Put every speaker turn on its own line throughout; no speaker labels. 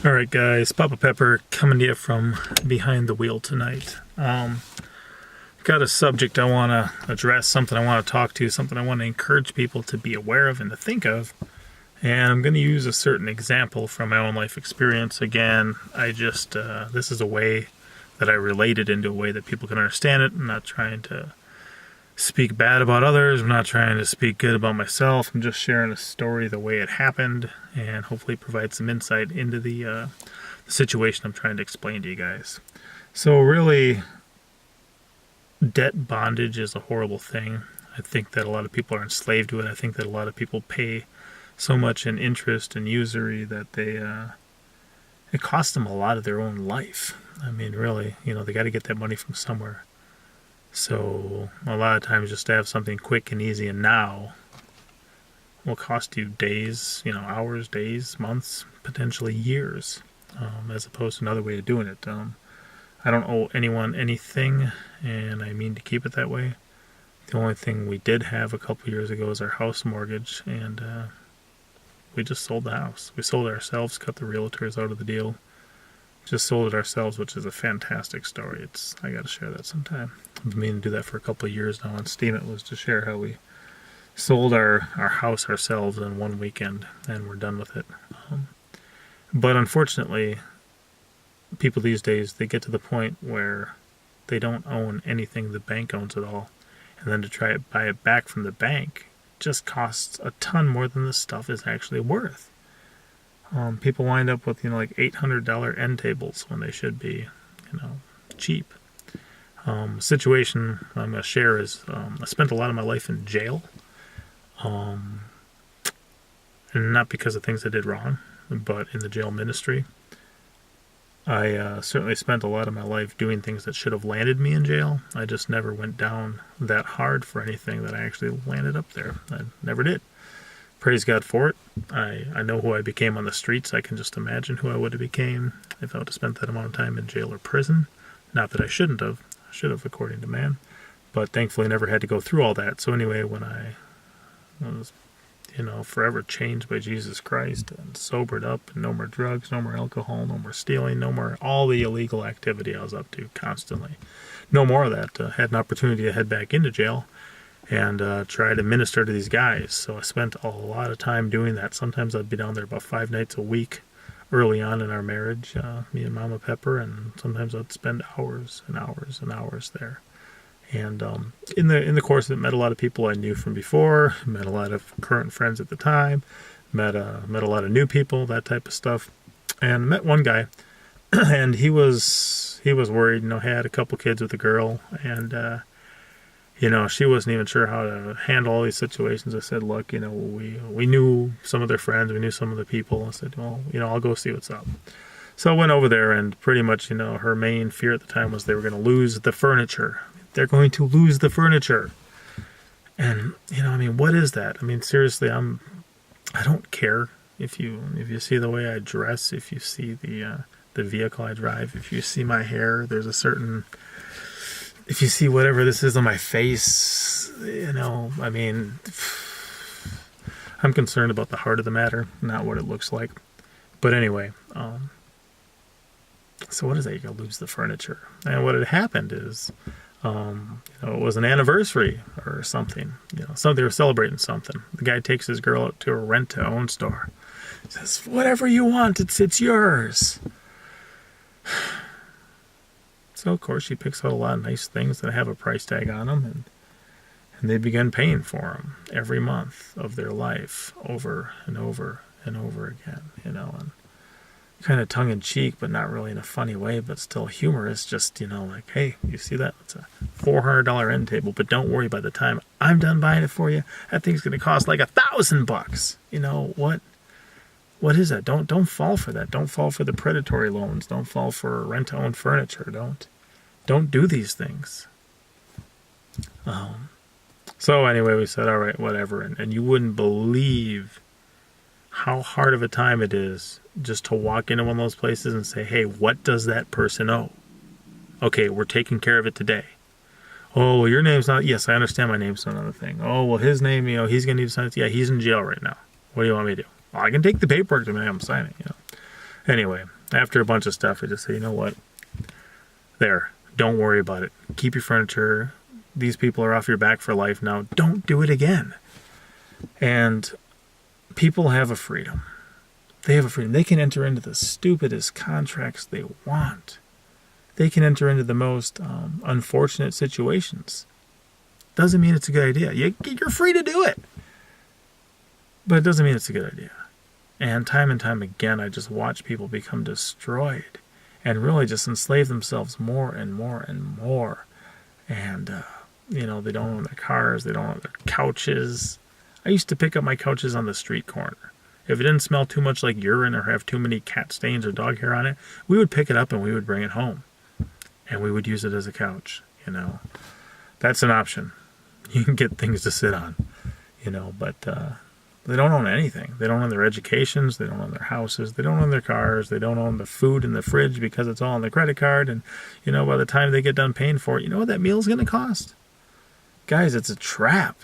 All right, guys, Papa Pepper coming to you from behind the wheel tonight. Got a subject I want to address, something I want to talk to, something I want to encourage people to be aware of and to think of. And I'm going to use a certain example from my own life experience. Again, this is a way that I relate it into a way that people can understand it. I'm not trying to speak bad about others. I'm not trying to speak good about myself. I'm just sharing a story the way it happened and hopefully provide some insight into the situation I'm trying to explain to you guys. So really, debt bondage is a horrible thing. I think that a lot of people are enslaved to it. I think that a lot of people pay so much in interest and usury that it costs them a lot of their own life. I mean, really, they got to get that money from somewhere. So a lot of times just to have something quick and easy and now will cost you days, hours, days, months, potentially years, as opposed to another way of doing it. I don't owe anyone anything, and I mean to keep it that way. The only thing we did have a couple years ago is our house mortgage, and we just sold the house. We sold it ourselves, cut the realtors out of the deal. Just sold it ourselves, which is a fantastic story. I got to share that sometime. I've been meaning to do that for a couple of years now on Steam. It was to share how we sold our house ourselves in one weekend, and we're done with it. But unfortunately, people these days, they get to the point where they don't own anything the bank owns at all. And then to try to buy it back from the bank just costs a ton more than the stuff is actually worth. People wind up with, like $800 end tables when they should be, cheap. Situation I'm going to share is I spent a lot of my life in jail. And not because of things I did wrong, but in the jail ministry. I certainly spent a lot of my life doing things that should have landed me in jail. I just never went down that hard for anything that I actually landed up there. I never did. Praise God for it. I know who I became on the streets. I can just imagine who I would have became if I would have spent that amount of time in jail or prison. Not that I shouldn't have. I should have, according to man. But thankfully never had to go through all that. So anyway, when I was, forever changed by Jesus Christ and sobered up and no more drugs, no more alcohol, no more stealing, no more all the illegal activity I was up to constantly. No more of that. Had an opportunity to head back into jail and try to minister to these guys. So I spent a lot of time doing that. Sometimes I'd be down there about 5 nights a week early on in our marriage, me and Mama Pepper, and sometimes I'd spend hours and hours and hours there. And in the course of it, met a lot of people I knew from before, met a lot of current friends at the time, met a lot of new people, that type of stuff, and met one guy, and he was worried. He had a couple kids with a girl, and she wasn't even sure how to handle all these situations. I said, look, we knew some of their friends, we knew some of the people. I said, well, I'll go see what's up. So I went over there, and pretty much, her main fear at the time was they were going to lose the furniture. They're going to lose the furniture. And, what is that? Seriously, I don't care if you see the way I dress, if you see the vehicle I drive, if you see my hair, if you see whatever this is on my face, I'm concerned about the heart of the matter, not what it looks like. But anyway, so what is that? You're going to lose the furniture. And what had happened is, it was an anniversary or something. They were celebrating something. The guy takes his girl out to a rent-to-own store. He says, whatever you want, it's yours. So, of course, she picks out a lot of nice things that have a price tag on them, and they begin paying for them every month of their life over and over and over again, and kind of tongue-in-cheek, but not really in a funny way, but still humorous, just, like, hey, you see that? It's a $400 end table, but don't worry, by the time I'm done buying it for you, that thing's going to cost like $1,000. What is that? Don't fall for that. Don't fall for the predatory loans. Don't fall for rent-to-own furniture. Don't do these things. So anyway, we said, all right, whatever. And you wouldn't believe how hard of a time it is just to walk into one of those places and say, hey, what does that person owe? Okay, we're taking care of it today. Oh, well, your name's not... Yes, I understand my name's not on the thing. Oh, well, his name, he's going to need to sign it. Yeah, he's in jail right now. What do you want me to do? Well, I can take the paperwork to make him sign it, Anyway, after a bunch of stuff, I just say, you know what? There. Don't worry about it. Keep your furniture. These people are off your back for life now. Don't do it again. And people have a freedom. They have a freedom. They can enter into the stupidest contracts they want. They can enter into the most unfortunate situations. Doesn't mean it's a good idea. You're free to do it. But it doesn't mean it's a good idea. And time again, I just watch people become destroyed and really just enslave themselves more and more and more. And, they don't own their cars. They don't own their couches. I used to pick up my couches on the street corner. If it didn't smell too much like urine or have too many cat stains or dog hair on it, we would pick it up and we would bring it home. And we would use it as a couch, That's an option. You can get things to sit on, but they don't own anything. They don't own their educations. They don't own their houses. They don't own their cars. They don't own the food in the fridge because it's all on their credit card. And, by the time they get done paying for it, you know what that meal's going to cost? Guys, it's a trap.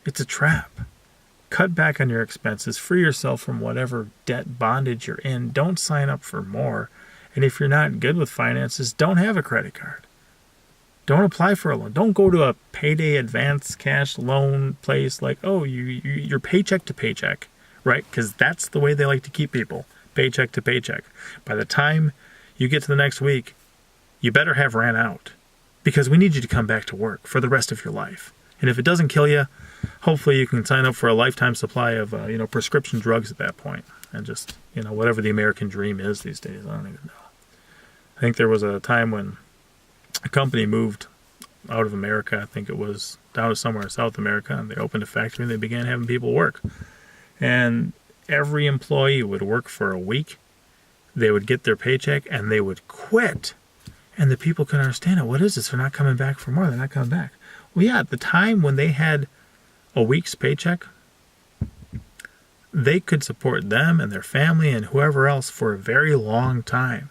It's a trap. Cut back on your expenses. Free yourself from whatever debt bondage you're in. Don't sign up for more. And if you're not good with finances, don't have a credit card. Don't apply for a loan. Don't go to a payday advance cash loan place like, you're paycheck to paycheck, right? Because that's the way they like to keep people, paycheck to paycheck. By the time you get to the next week, you better have ran out because we need you to come back to work for the rest of your life. And if it doesn't kill you, hopefully you can sign up for a lifetime supply of, prescription drugs at that point. And just, whatever the American dream is these days, I don't even know. I think there was a time when a company moved out of America. I think it was down to somewhere in South America, and they opened a factory and they began having people work. And every employee would work for a week. They would get their paycheck and they would quit. And the people couldn't understand it. What is this? They're not coming back for more. They're not coming back. Well, yeah, at the time when they had a week's paycheck, they could support them and their family and whoever else for a very long time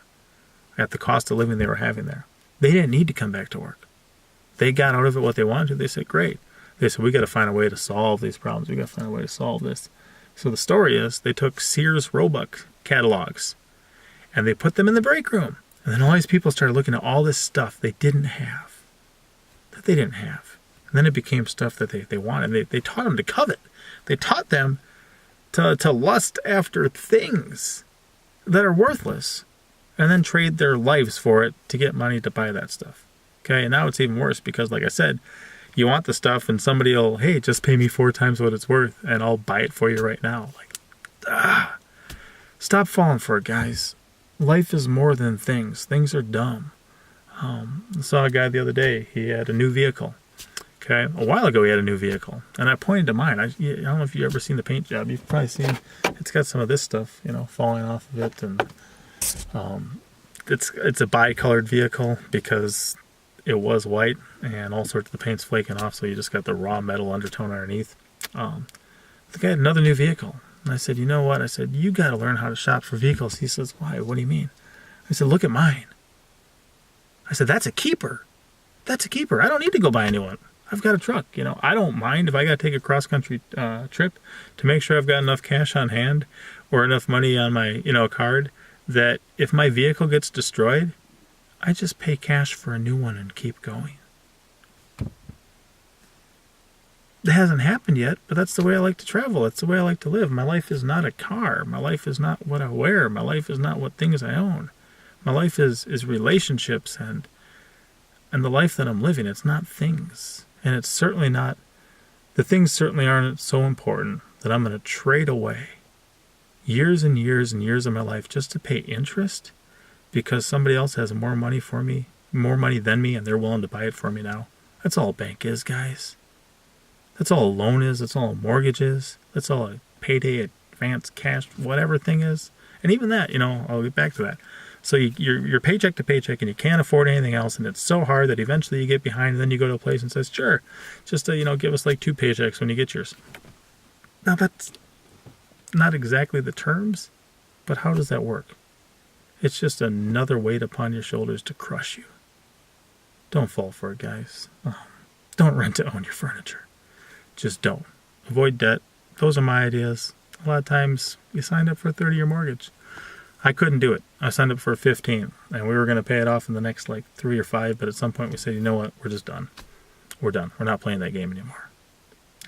at the cost of living they were having there. They didn't need to come back to work. They got out of it what they wanted to. They said, great. They said, we got to find a way to solve these problems. We got to find a way to solve this. So the story is they took Sears Roebuck catalogs and they put them in the break room. And then all these people started looking at all this stuff they didn't have. That they didn't have. And then it became stuff that they wanted. They taught them to covet. They taught them to lust after things that are worthless and then trade their lives for it to get money to buy that stuff. Okay, and now it's even worse because, like I said, you want the stuff and somebody will, hey, just pay me 4 times what it's worth and I'll buy it for you right now. Stop falling for it, guys. Life is more than things. Things are dumb. I saw a guy the other day. He had a new vehicle. Okay, a while ago he had a new vehicle, and I pointed to mine. I don't know if you've ever seen the paint job. You've probably seen it's got some of this stuff, falling off of it, and it's a bi-colored vehicle because it was white, and all sorts of the paint's flaking off, so you just got the raw metal undertone underneath. The guy had another new vehicle, and I said, you know what? I said, you got to learn how to shop for vehicles. He says, why? What do you mean? I said, look at mine. I said, that's a keeper. That's a keeper. I don't need to go buy a new one. I've got a truck, I don't mind if I got to take a cross-country trip to make sure I've got enough cash on hand or enough money on my, card that if my vehicle gets destroyed, I just pay cash for a new one and keep going. It hasn't happened yet, but that's the way I like to travel. That's the way I like to live. My life is not a car. My life is not what I wear. My life is not what things I own. My life is relationships and the life that I'm living. It's not things. And it's certainly not, the things certainly aren't so important that I'm going to trade away years and years and years of my life just to pay interest because somebody else has more money for me, more money than me, and they're willing to buy it for me now. That's all a bank is, guys. That's all a loan is. That's all a mortgage is. That's all a payday, advance, cash, whatever thing is. And even that, I'll get back to that. So you're paycheck to paycheck and you can't afford anything else, and it's so hard that eventually you get behind, and then you go to a place and says, sure, just give us like 2 paychecks when you get yours. Now that's not exactly the terms, but how does that work? It's just another weight upon your shoulders to crush you. Don't fall for it, guys. Don't rent to own your furniture. Just don't. Avoid debt. Those are my ideas. A lot of times you signed up for a 30-year mortgage. I couldn't do it. I signed up for a 15, and we were going to pay it off in the next like 3 or 5, but at some point we said, you know what, we're just done. We're done. We're not playing that game anymore.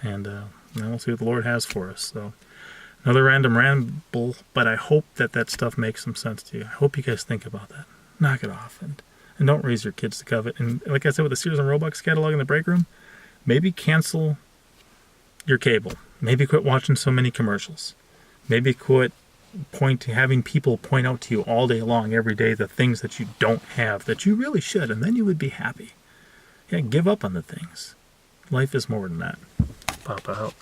And we'll see what the Lord has for us. So another random ramble, but I hope that stuff makes some sense to you. I hope you guys think about that. Knock it off, and don't raise your kids to covet. And like I said with the Sears and Roebuck catalog in the break room, maybe cancel your cable. Maybe quit watching so many commercials. Maybe quit having people point out to you all day long, every day, the things that you don't have that you really should, and then you would be happy. Yeah, give up on the things. Life is more than that. Papa out.